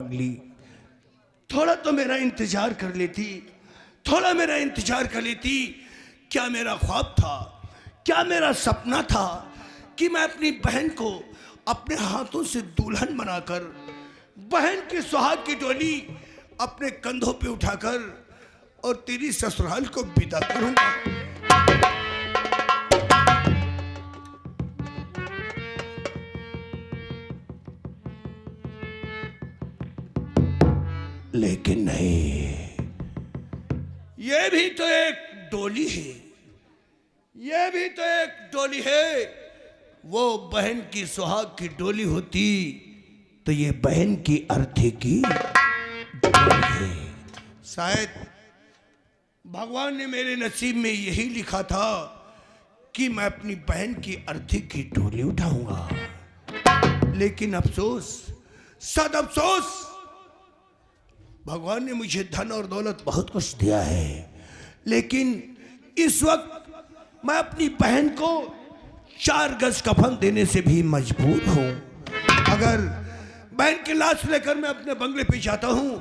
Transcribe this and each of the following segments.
पगली, थोड़ा तो मेरा इंतजार कर लेती, थोड़ा मेरा इंतजार कर लेती। क्या मेरा ख्वाब था, क्या मेरा सपना था कि मैं अपनी बहन को अपने हाथों से दुल्हन बनाकर, बहन की सुहाग की डोली अपने कंधों पे उठाकर और तेरी ससुराल को विदा करूंगा। लेकिन नहीं, ये भी तो एक डोली है, ये भी तो एक डोली है। वो बहन की सुहाग की डोली होती तो ये बहन की अर्थी की डोली है। शायद भगवान ने मेरे नसीब में यही लिखा था कि मैं अपनी बहन की अर्थी की डोली उठाऊंगा। लेकिन अफसोस, सद अफसोस, भगवान ने मुझे धन और दौलत बहुत कुछ दिया है, लेकिन इस वक्त मैं अपनी बहन को 4 गज कफन देने से भी मजबूर हूं। अगर बहन की लाश लेकर मैं अपने बंगले पे जाता हूं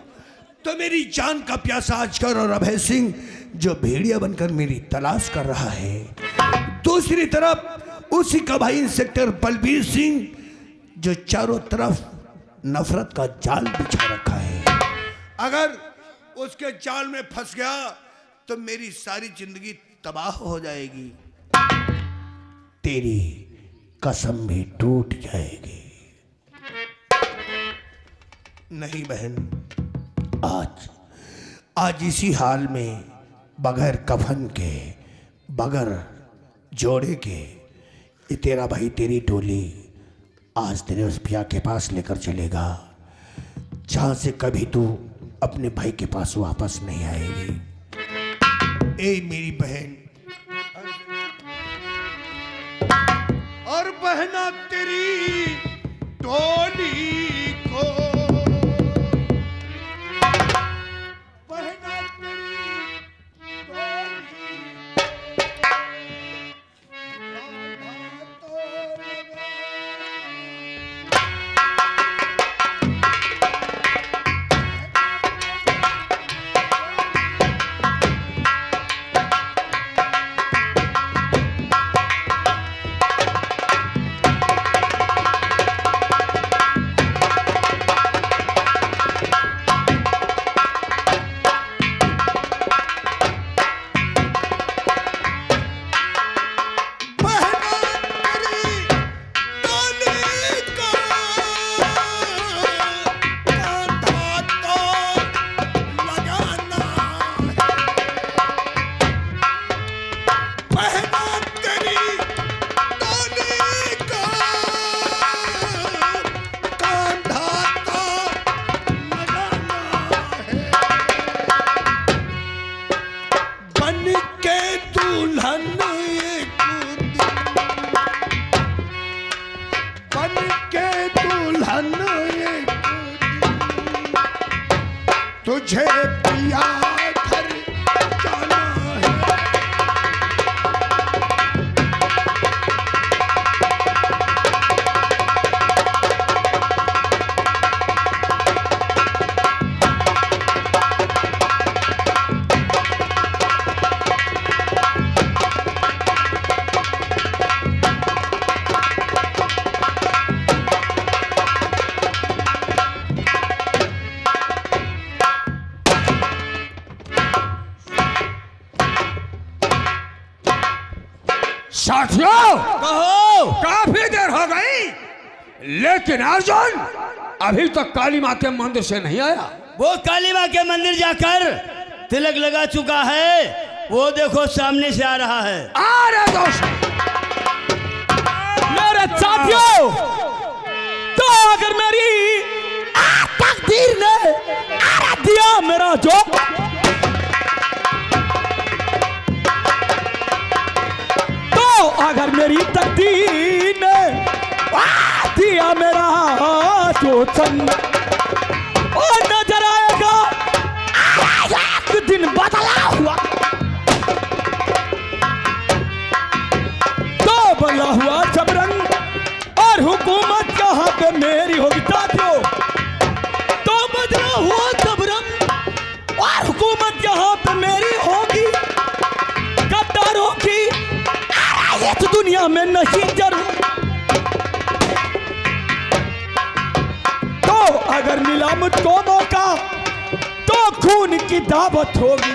तो मेरी जान का प्यासा अजगर और अभय सिंह जो भेड़िया बनकर मेरी तलाश कर रहा है, दूसरी तरफ उसी का भाई इंस्पेक्टर बलबीर सिंह जो चारों तरफ नफरत का जाल बिछा रखा है। अगर उसके जाल में फंस गया तो मेरी सारी जिंदगी तबाह हो जाएगी, तेरी कसम भी टूट जाएगी। नहीं बहन, आज इसी हाल में बगैर कफन के, बगैर जोड़े के, ये तेरा भाई तेरी डोली आज तेरे उस पिया के पास लेकर चलेगा जहां से कभी तू अपने भाई के पास वापस नहीं आएगी। ए मेरी बहन, और बहना तेरी डोली को, बहना तेरी डोली तुझे पिया घर जाना है। साथियों, कहो। काफी देर हो गई, लेकिन अर्जुन अभी तक काली माँ के मंदिर से नहीं आया। वो काली माँ के मंदिर जाकर तिलक लगा चुका है, वो देखो सामने से आ रहा है। अरे दोस्त, मेरे साथियों, तो अगर मेरी तकदीर ने दिया मेरा जो, तो अगर मेरी तकदीर ने दिया मेरा जो चंद, और नजर आएगा एक दिन बदला हुआ, तो बदला हुआ जबरंग और हुकूमत यहाँ पे मेरी होगी साथियों, तो इस दुनिया में नहीं जरूर। तो अगर मिला मुझको मौका तो खून की दावत होगी।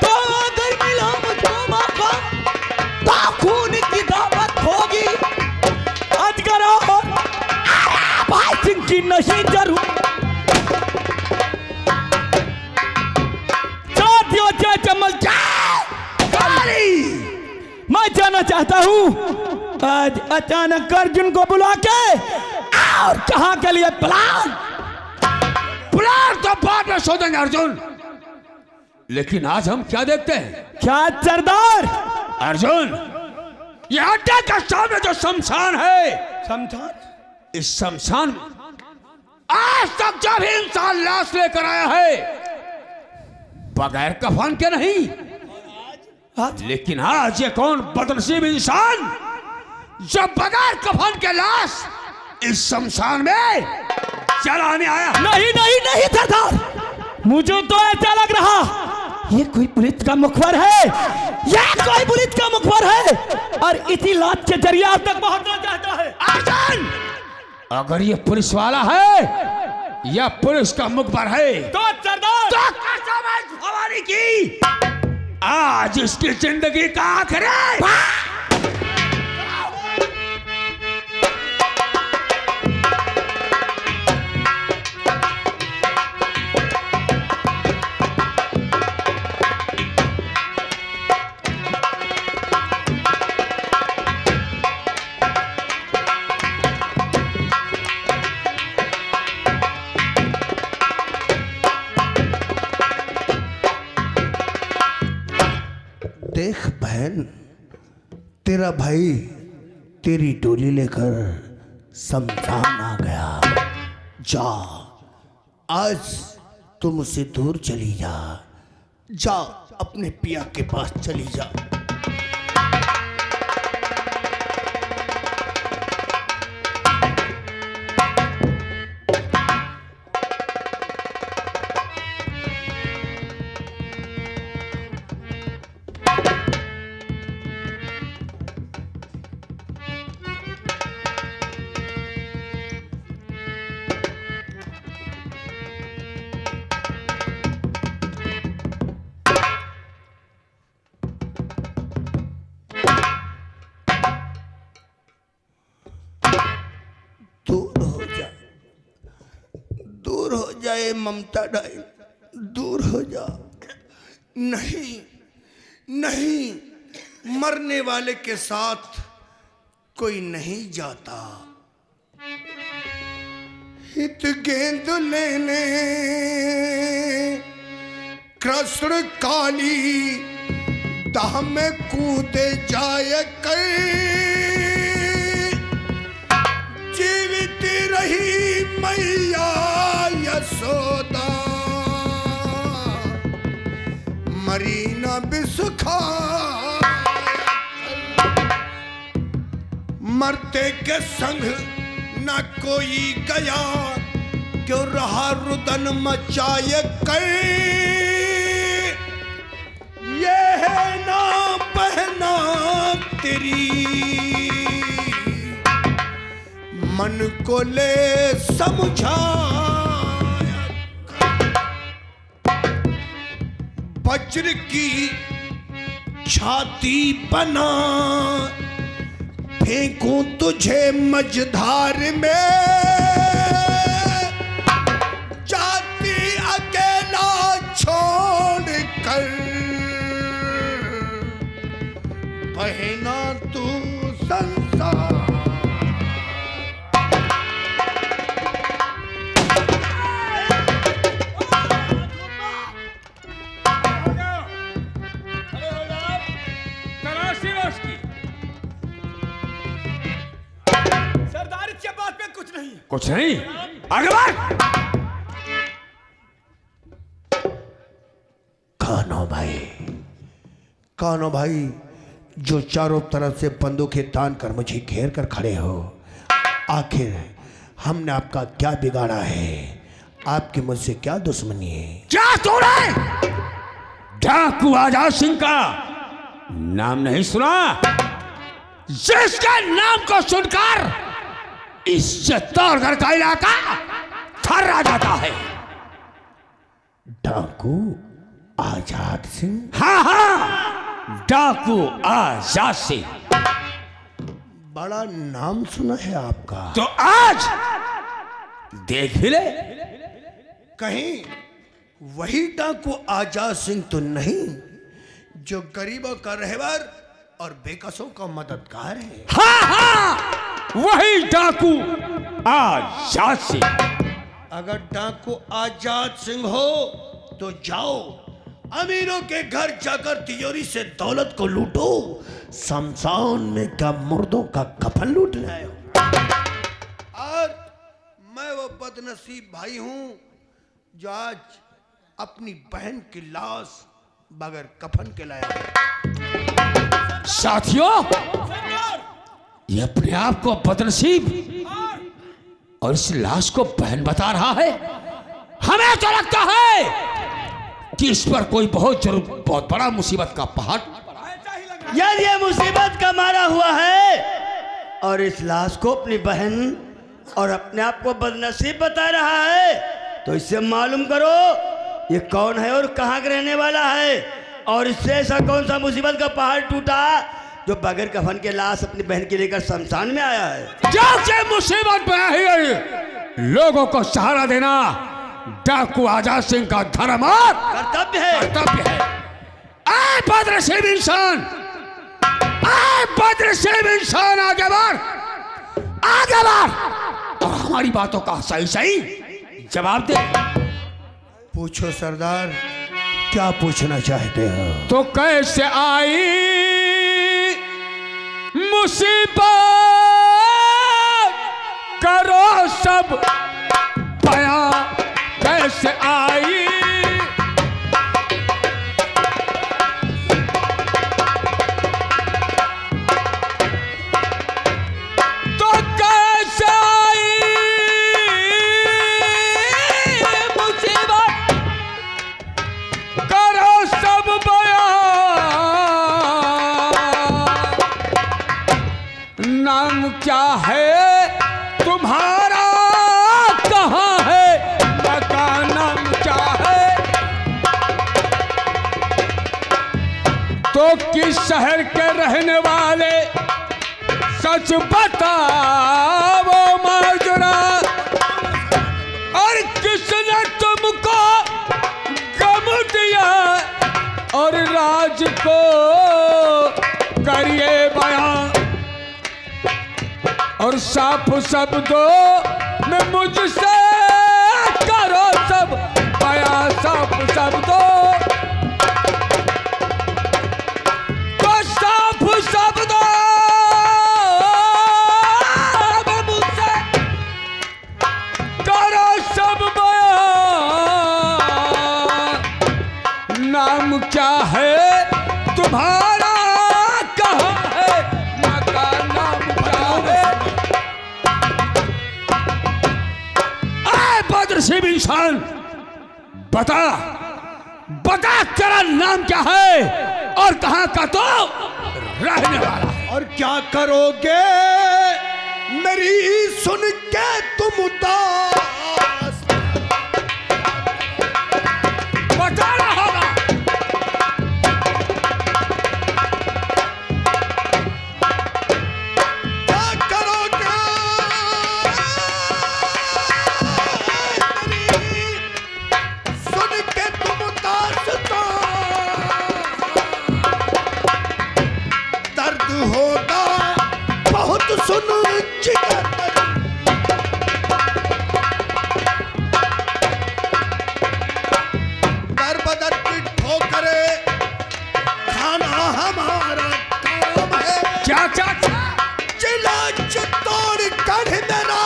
तो अगर मिला मुझको मौका तो खून की दावत होगी। अजगर और भाई सिंह की नहीं जरूर। साथियों जय जमल मैं जाना चाहता हूं आज अचानक अर्जुन को बुला के और कहां के लिए प्लान तो बाद में सोचेंगे अर्जुन, लेकिन आज हम क्या देखते हैं? क्या सरदार? अर्जुन, ये अड्डा का सामने जो शमशान है, शमशान, इस शमशान में आज तक जब भी इंसान लाश लेकर आया है बगैर कफन के नहीं, लेकिन आज ये कौन बदनसीब इंसान जब बगैर कफन के लाश इस शमशान में चलाने आया? नहीं नहीं नहीं सरदार, मुझे तो ऐसा लग रहा ये कोई पुलिस का मुखबिर है। ये कोई पुलिस का मुखबिर है और इसी लाश के जरिए आप तक पहुंचना चाहता है। अर्जुन, अगर ये पुलिस वाला है या पुलिस का मुखबिर है तो सरदार तो कसम है भवानी की आज इसकी जिंदगी का आखिरी देख बहन, तेरा भाई तेरी डोली लेकर शमशान आ गया। जा, आज तुम उसे दूर चली जा। जा अपने पिया के पास चली जा। दूर हो जाए ममता डाई, दूर हो जा। नहीं नहीं, मरने वाले के साथ कोई नहीं जाता। हित गेंद लेने कृष्ण काली दाह में कूदे जाए कर। जीवित रही मैया यशोदा, मरी न बिसखा। मरते के संग न कोई गया, क्यों रहा रुदन मचाए कर। ये है ना बहना तेरी, मन को ले समझा। वज्र की छाती बना, फेंकूं तुझे मझधार में। जाती अकेला छोड़ कर, बहना तू संसार। सरदार इसके बात में कुछ नहीं है। कुछ नहीं, आगे बढ़। कान्हो भाई, कान्हो भाई, जो चारों तरफ से बंदूकें तान कर मुझे घेर कर खड़े हो, आखिर हमने आपका क्या बिगाड़ा है? आपकी मुझसे क्या दुश्मनी है? क्या तोड़े डाकू आजाद सिंह का नाम नहीं सुना? जिसके नाम को सुनकर इस चित्तौड़गढ़ का इलाका थर्रा जाता है। डाकू आजाद सिंह। हाँ हाँ, डाकू आजाद सिंह। बड़ा नाम सुना है आपका। तो आज देख भी ले। कहीं वही डाकू आजाद सिंह तो नहीं जो गरीबों का रहबर और बेकसों का मददगार है? हाँ हाँ, वही डाकू आजाद सिंह। अगर डाकू आजाद सिंह हो तो जाओ अमीरों के घर जाकर तिजोरी से दौलत को लूटो, शमशान में क्या मुर्दों का कफन लूट लाए हो। और मैं वो बदनसीब भाई हूं जो आज अपनी बहन की लाश बगैर कफन के लाया हूं। साथियों, ये अपने आप को बदनसीब और इस लाश को बहन बता रहा है। हमें तो लगता है कि इस पर कोई बहुत बड़ा मुसीबत का पहाड़। यार ये मुसीबत का मारा हुआ है और इस लाश को अपनी बहन और अपने आप को बदनसीब बता रहा है, तो इससे मालूम करो ये कौन है और कहाँ का रहने वाला है, और इससे ऐसा कौन सा मुसीबत का पहाड़ टूटा जो बगैर कफन के लाश अपनी बहन के लेकर शमशान में आया है। जैसे मुसीबत बनाई है, लोगों को सहारा देना डाकू आजाद सिंह का धर्म और कर्तव्य है। आए बदनसीब इंसान, आए बदनसीब इंसान, आगे बढ़, आगे बढ़ और हमारी बातों का सही सही जवाब दे। पूछो सरदार, क्या पूछना चाहते हो? तो कैसे आई मुसीबत, करो सब बयां, कैसे आई तो कैसे आई मुसीबत, करो सब बयां। नाम क्या है तुम्हारा, कहाँ है मकान, नाम क्या है, तो किस शहर के रहने वाले, सच बताओ माजरा, और किसने तुमको गम दिया और राज को करिए बयां, और साफ शब्दों में मुझसे करो सब बयां, साफ शब्दों, तो साफ शब्दों में मुझसे करो सब बयां। नाम क्या है तुम्हारा, कहाँ है मकान, नाम क्या है। आए बदनसीब इंसान, बता बता तेरा नाम क्या है और कहाँ का तो रहने वाला है। और क्या करोगे मेरी सुन के तुम उदास? बताना होगा। क्या करोगे मेरी सुन के तुम उदास? दर्द होगा बहुत सुन जिगर, दर बदर की ठोकरे खाना हमारा काम है। क्या क्या क्या? जिला चित्तौड़गढ़ मेरा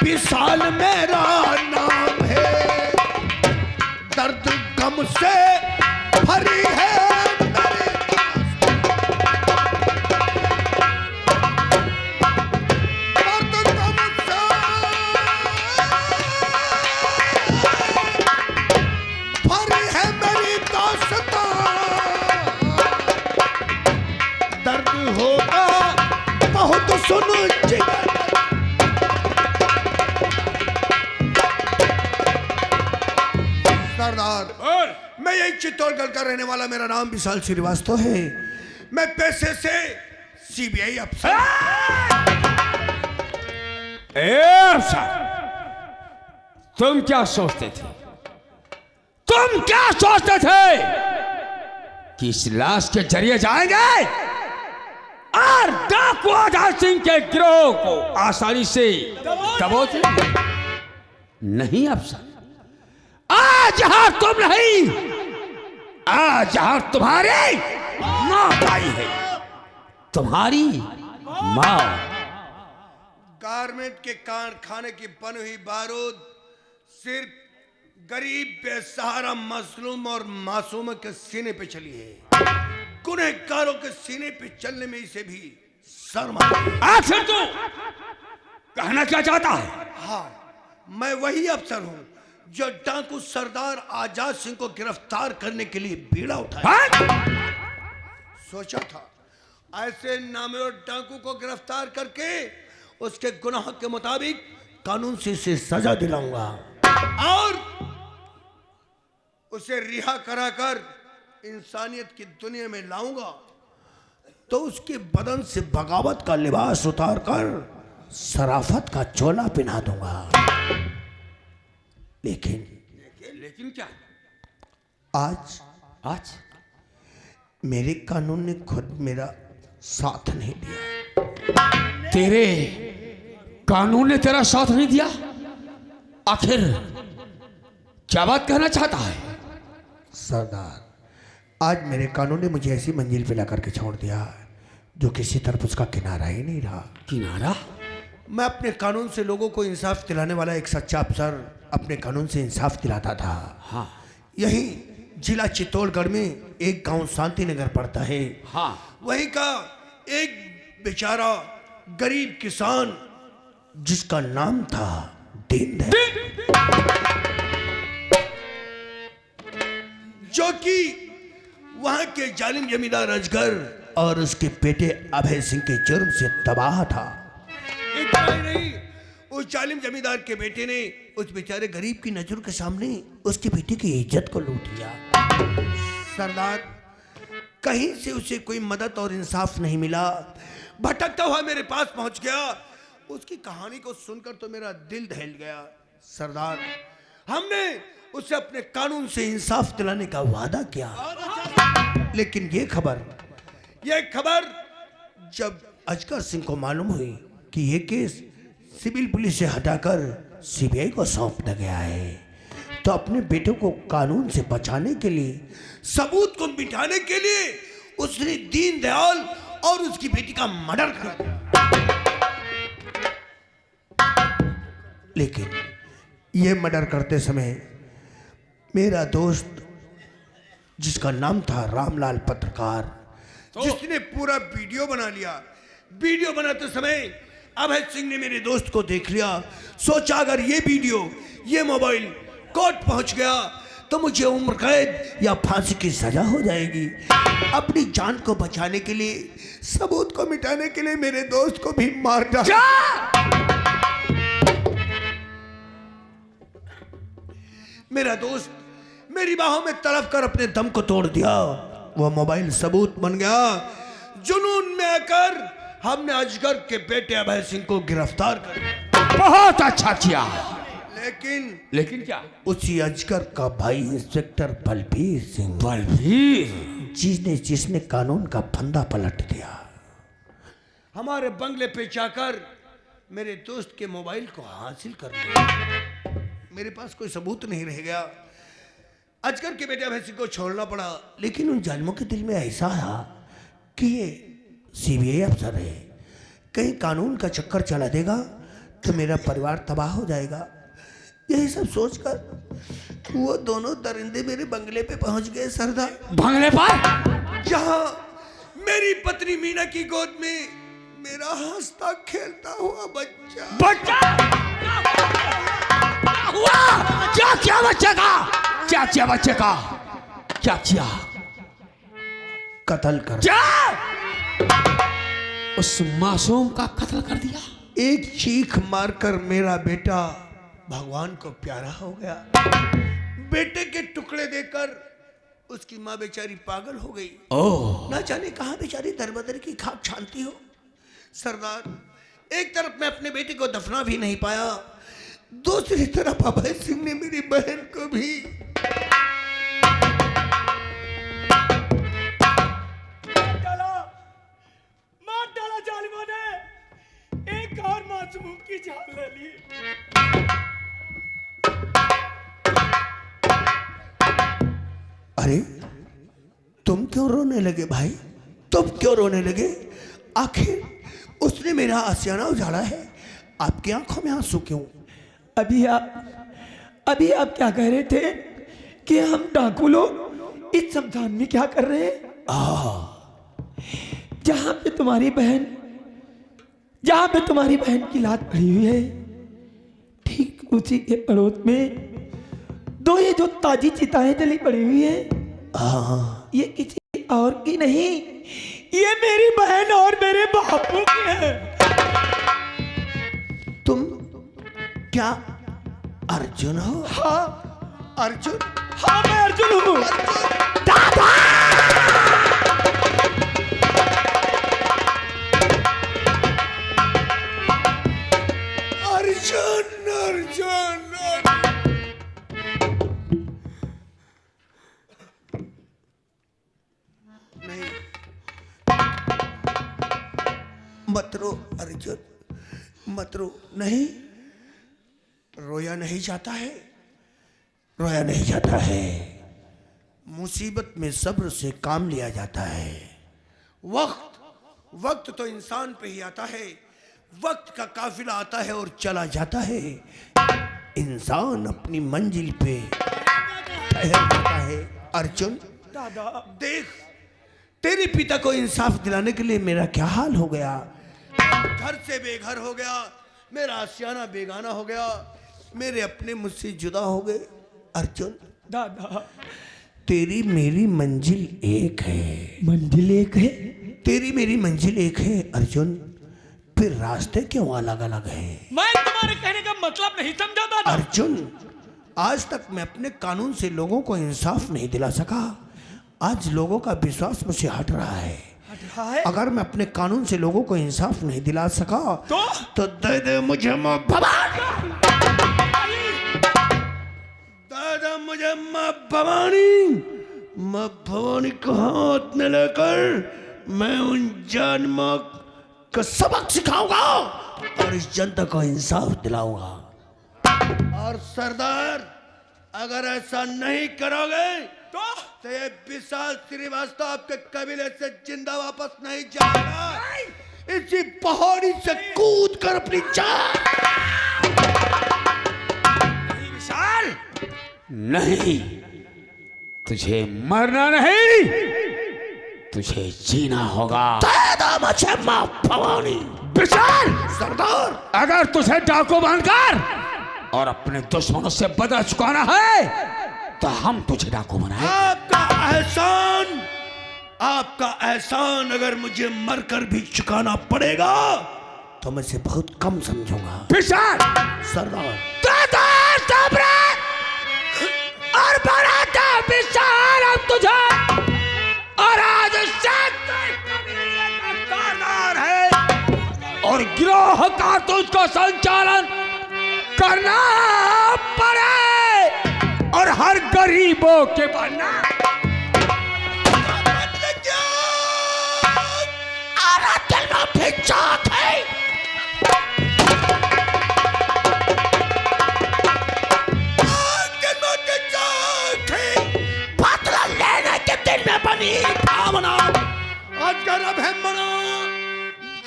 विशाल मेरा नाम है, दर्द गम से भरी है मेरी दर्द गम से भरी है मेरी दास्तां। यही चित्तौड़गढ़ का रहने वाला, मेरा नाम विशाल श्रीवास्तव है। मैं पैसे से सीबीआई अफसर। तुम क्या सोचते थे? तुम क्या सोचते थे कि इस लाश के जरिए जाएंगे और डाकू आजाद सिंह के गिरोह को आसानी से दबोच लेंगे? नहीं अफसर, आज यहां तुम नहीं, आज यहां तुम्हारी मां आई है, तुम्हारी मां। गारमेंट के कारखाने की बनी हुई बारूद सिर्फ गरीब, बेसहारा, मजलूम और मासूम के सीने पे चली है। गुनहगारों के सीने पे चलने में इसे भी शर्म आती है। आखिर तू कहना क्या चाहता है? हाँ, मैं वही अफसर हूँ जो डाकू सरदार आजाद सिंह को गिरफ्तार करने के लिए बीड़ा उठाया। सोचा था ऐसे नामवर डाकू को गिरफ्तार करके उसके गुनाह के मुताबिक कानून से इसे सजा दिलाऊंगा और उसे रिहा कराकर इंसानियत की दुनिया में लाऊंगा। तो उसके बदन से बगावत का लिबास उतारकर शराफत का चोला पहना दूंगा। लेकिन क्या? आज मेरे कानून ने खुद मेरा साथ नहीं दिया। तेरे कानून ने तेरा साथ नहीं दिया? आखिर क्या बात कहना चाहता है? सरदार, आज मेरे कानून ने मुझे ऐसी मंजिल पे ला करके छोड़ दिया जो किसी तरफ उसका किनारा ही नहीं रहा। किनारा? मैं अपने कानून से लोगों को इंसाफ दिलाने वाला एक सच्चा अफसर अपने कानून से इंसाफ दिलाता था। हाँ। यही जिला चित्तौड़गढ़ में एक गांव शांति नगर पड़ता है। हाँ। वहीं का एक बेचारा गरीब किसान जिसका नाम था दीनदयाल, जो कि वहां के जालिम जमींदार अजगर और उसके बेटे अभय सिंह के जुर्म से तबाह था। इतना ही नहीं, उस जालिम जमींदार के बेटे ने उस बेचारे गरीब की नजर के सामने उसके बेटे की इज्जत को लूट लिया। सरदार, कहीं से उसे कोई मदद और इंसाफ नहीं मिला। भटकता हुआ मेरे पास पहुंच गया। उसकी कहानी को सुनकर तो मेरा दिल दहल गया। सरदार, हमने उसे अपने कानून से इंसाफ दिलाने का वादा किया, लेकिन ये खबर जब अजगर सिंह को मालूम हुई कि ये केस सिविल पुलिस से हटाकर सीबीआई को सौंप दिया गया है, तो अपने बेटे को कानून से बचाने के लिए, सबूत को मिटाने के लिए उसने दीनदयाल और उसकी बेटी का मर्डर कर दिया। लेकिन ये मर्डर करते समय मेरा दोस्त जिसका नाम था रामलाल पत्रकार, जिसने पूरा वीडियो बना लिया, वीडियो बनाते समय अभय सिंह ने मेरे दोस्त को देख लिया। सोचा अगर ये वीडियो, ये मोबाइल कोर्ट पहुंच गया तो मुझे उम्र कैद या फांसी की सजा हो जाएगी। अपनी जान को बचाने के लिए, सबूत को मिटाने के लिए मेरे दोस्त को भी मार डाला। मेरा दोस्त मेरी बाहों में तड़प कर अपने दम को तोड़ दिया। वो मोबाइल सबूत बन गया। जुनून में आकर हमने अजगर के बेटे अभय सिंह को गिरफ्तार कर लिया। बहुत अच्छा किया। लेकिन क्या? उसी अजगर का भाई इंस्पेक्टर बलबीर सिंह, जिसने कानून का फंदा पलट दिया, हमारे बंगले पे जाकर मेरे दोस्त के मोबाइल को हासिल कर लिया। मेरे पास कोई सबूत नहीं रह गया। अजगर के बेटे अभय सिंह को छोड़ना पड़ा। लेकिन उन जालिमों के दिल में ऐसा था कि ये सीबीआई अफसर है, कहीं कानून का चक्कर चला देगा तो मेरा परिवार तबाह हो जाएगा। यही सब सोचकर वो दोनों दरिंदे मेरे बंगले पे पहुंच गए। सरदार, बंगले पर जहां मेरी पत्नी मीना की गोद में मेरा हंसता खेलता हुआ बच्चा। क्या किया बच्चे का? क्या किया बच्चे का? क्या किया? कत्ल कर क्या? उस मासूम का कत्ल कर दिया। एक चीख मारकर मेरा बेटा भगवान को प्यारा हो गया। बेटे के टुकड़े देकर उसकी माँ बेचारी पागल हो गई। ओह, ना जाने कहाँ बेचारी दरबदर की खाक छानती हो। सरदार, एक तरफ मैं अपने बेटे को दफना भी नहीं पाया, दूसरी तरफ अभय सिंह ने मेरी बहन को भी। मार डाला जालिमों ने, एक और मासूम की जान ले ली। अरे तुम क्यों रोने लगे भाई? तुम क्यों रोने लगे? आखिर उसने मेरा आशियाना उजाड़ा है, आपकी आंखों में आंसू क्यों? अभी आप क्या कह रहे थे कि हम डाकू लोग इस शमशान में क्या कर रहे हैं? जहां पे तुम्हारी बहन की लात पड़ी हुई है, ठीक उसी के पड़ोस में दो ये जो ताजी चिताएं जली पड़ी हुई है, ये किसी और की नहीं, ये मेरी बहन और मेरे बापू की है। तुम क्या अर्जुन हो? हाँ, अर्जुन? हाँ मैं अर्जुन हूँ। अर्जुन अर्जुन नहीं, मत रो अर्जुन, मत रो। नहीं, रोया नहीं जाता है, रोया नहीं जाता है। मुसीबत में सब्र से काम लिया जाता है। वक्त तो इंसान पे ही आता है, वक्त का काफिला आता है और चला जाता है, इंसान अपनी मंजिल पे ठहर जाता है। अर्जुन दादा, देख, तेरे पिता को इंसाफ दिलाने के लिए मेरा क्या हाल हो गया। घर से बेघर हो गया, मेरा आशियाना बेगाना हो गया, मेरे अपने मुझसे जुदा हो गए। अर्जुन दादा, तेरी मेरी मंजिल एक है, मंजिल एक है। तेरी मेरी मंजिल एक है अर्जुन, फिर रास्ते क्यों अलग अलग हैं? मैं तुम्हारे कहने का मतलब नहीं समझा दादा। अर्जुन, आज तक मैं अपने कानून से लोगों को इंसाफ नहीं दिला सका, आज लोगों का विश्वास मुझसे हट रहा है। अगर मैं अपने कानून से लोगों को इंसाफ नहीं दिला सका तो दे दे मुझे माँ भवानी, दे दे मुझे माँ भवानी। माँ भवानी को हाथ में लेकर मैं उन जानवरों को सबक सिखाऊंगा और इस जनता को इंसाफ दिलाऊंगा। और सरदार, अगर ऐसा नहीं करोगे तो ये विशाल श्रीवास्तव आपके कबीले से जिंदा वापस नहीं जाएगा। इसी पहाड़ी से कूद कर अपनी जान। विशाल, नहीं, तुझे मरना नहीं, तुझे जीना होगा। मुझे माँ भवानी। विशाल, सरदार, अगर तुझे डाकू बनकर और अपने दुश्मनों से बदला चुकाना है तो हम तुझे डाकू बनाए। आपका एहसान अगर मुझे मरकर भी चुकाना पड़ेगा तो मैं इसे बहुत कम समझूंगा। विशाल, सरदार, और बनाता विशाल हम तुझे, और आज से सरदार है और गिरोह का तुझको संचालन करना पड़े और हर गरीबों के बनना।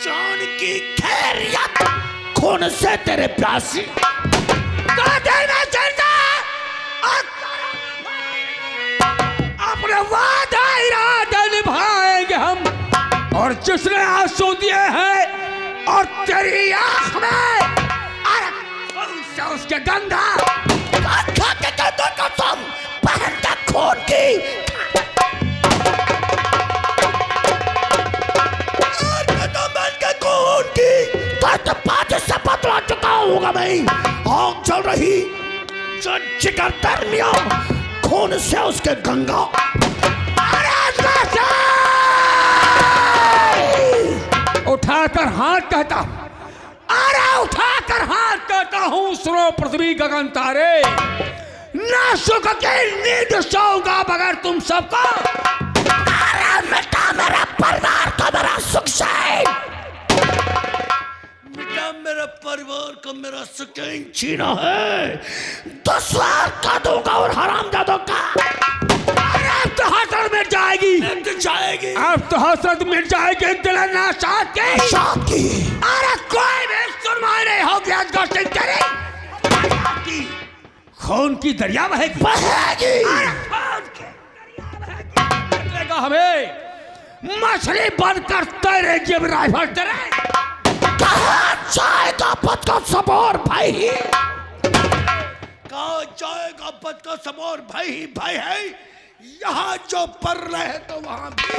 जान की खैरियत खून से तेरे प्यासी अपने वादा इरादा निभाएंगे हम, और जिसने आंसू दिए हैं और तेरी आंख में से उसके गंगा कसम बहन का खून की से बदला चुका होगा मैं। आग चल रही, जिगर दरमियान खून से उसके गंगा उठाकर हाथ कहता हूं, अरे उठाकर हाथ कहता हूं, सुनो पृथ्वी गगन तारे, ना सुख की नींद सोऊंगा बगैर तुम सबको। अरे मिटा मेरा परिवार को मेरा सुख चैन, बेटा मेरा परिवार को मेरा सुकून छीना है, दुश्वार का दूंगा और हरामजादों का। अरे अब तो हसरत मिट जाएगी, मिट जाएगी, अब तो हसरत मिट जाएगी दिल नाशाद की। अरे कोई भी सुनवाई नहीं होगी आज गोष्ठी तेरी, खून की दरिया बहेगी, बहेगी। अरे खून की दरिया बहेगी, हमें मछली बनकर तेरे जेब राइफल तेरे कहाँ जाएगा पद का सबोर भाई, कहाँ जाएगा पद का सबोर भाई ही भाई है। यहाँ जो पर रहे तो वहाँ भी।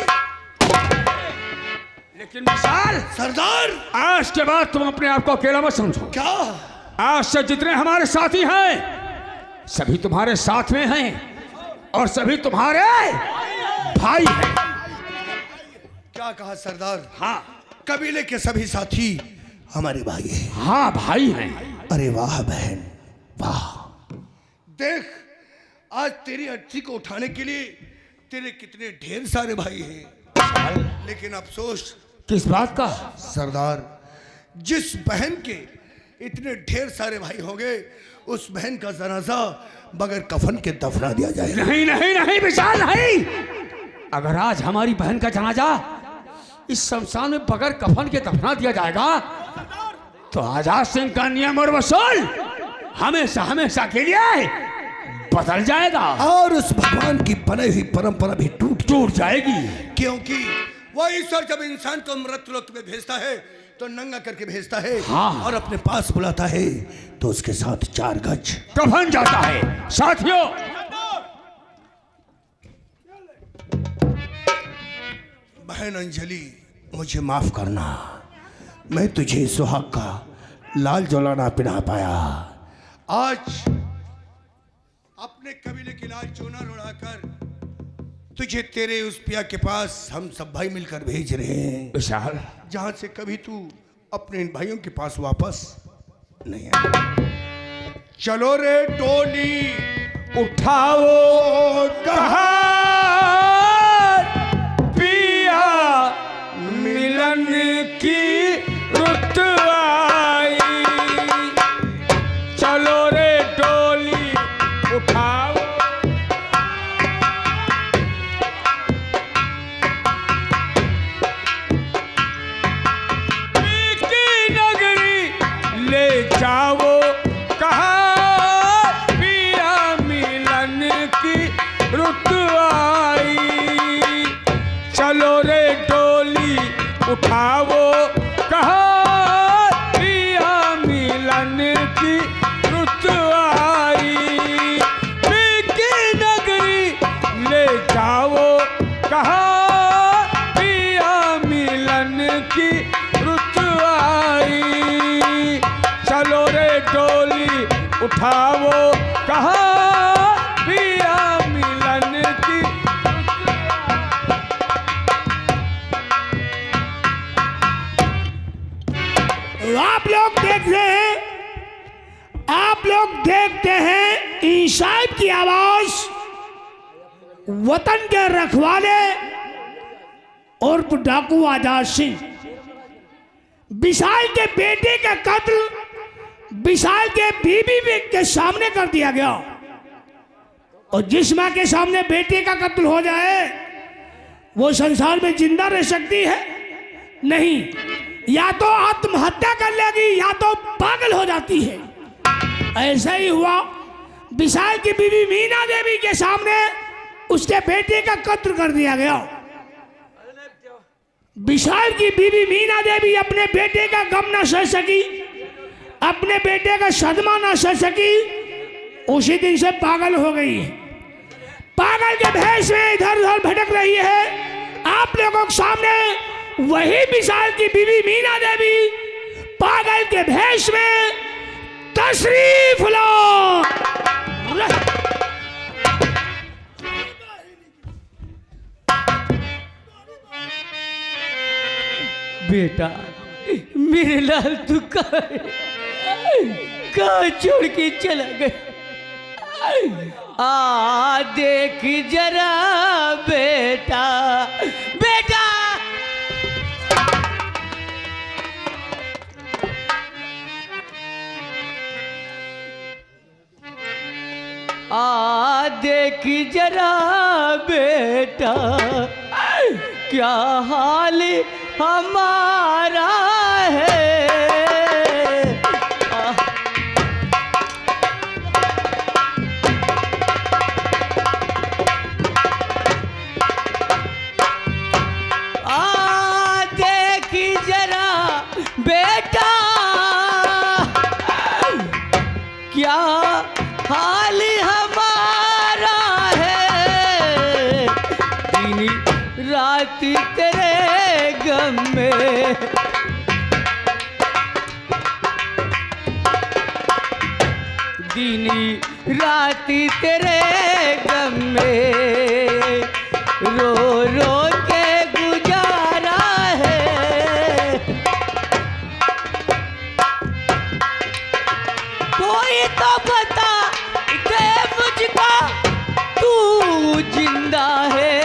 लेकिन विशाल सरदार, आज के बाद तुम अपने आप को अकेला मत समझो। क्या आज से जितने हमारे साथी हैं सभी तुम्हारे साथ में हैं और सभी तुम्हारे भाई हैं। क्या कहा सरदार? हाँ कबीले के सभी साथी हमारे भाई हैं। हाँ भाई हैं। अरे वाह बहन वाह, देख आज तेरी अर्थी को उठाने के लिए तेरे कितने ढेर सारे भाई हैं, लेकिन अफसोस किस बात का? सरदार, जिस बहन के इतने ढेर सारे भाई होंगे उस बहन का जनाजा बगैर कफन के दफना दिया जाएगा। नहीं नहीं नहीं विशाल नहीं, अगर आज हमारी बहन का जनाजा इस शमशान में बगैर कफन के दफना दिया जाएगा तो आजाद सिंह का नियम और वसूल हमेशा हमेशा के लिए बदल जाएगा और उस भगवान की बनाई हुई परंपरा भी टूट जाएगी। क्योंकि वह ईश्वर जब इंसान को मृत्युलोक में भेजता है तो नंगा करके भेजता है। हाँ। और अपने पास बुलाता है तो उसके साथ 4 गज कफन जाता है। साथियों, बहन अंजलि, मुझे माफ करना, मैं तुझे सुहाग का लाल जोलाना पिला पाया। आज अपने कबीले की लाल चोना उड़ाकर तुझे तेरे उस पिया के पास हम सब भाई मिलकर भेज रहे हैं, विशाल, जहां से कभी तू अपने इन भाइयों के पास वापस नहीं आया। चलो रे टोली उठाओ कहा पिया मिलन की रुत आई, चलो रे डोली उठाओ की नगरी ले जाओ कहा पिया मिलन की रुत आई, चलो रे डोली उठाओ कहा पिया मिलन की रुत आई, की नगरी ले जाओ कहा पिया मिलन की रुत आई, चलो रे डोली उठाओ कहा पिया मिलन की। आप लोग देख रहे हैं, आप लोग देखते हैं इंसाफ की आवाज वतन के रखवाले और डाकू आजाद सिंह। विशाल के बेटे का कत्ल विशाल के बीबी के सामने कर दिया गया, और जिस मां के सामने बेटे का कत्ल हो जाए वो संसार में जिंदा रह सकती है? नहीं, या तो आत्महत्या कर लेगी या तो पागल हो जाती है। ऐसा ही हुआ, विशाल की बीवी मीना देवी के सामने उसके बेटे का कत्ल कर दिया गया। विशाल की बीवी मीना देवी अपने बेटे का गम न सह सकी, अपने बेटे का सदमा न सह सकी, उसी दिन से पागल हो गई है। पागल के भेष में इधर उधर भटक रही है। आप लोगों के सामने वही विशाल की बीवी मीना देवी पागल के भेष में तशरीफ लो। बेटा मेरे लाल तू कहाँ छोड़ के चला गया? आ देख जरा बेटा बेटा। आ देख जरा बेटा क्या हाल हमारा है। देख जरा बेटा क्या हाल हमारा है। दिन रात तेरे गम में दिन रात तेरे गम में रो रो के गुजारा है। कोई तो बता दे मुझको तू जिंदा है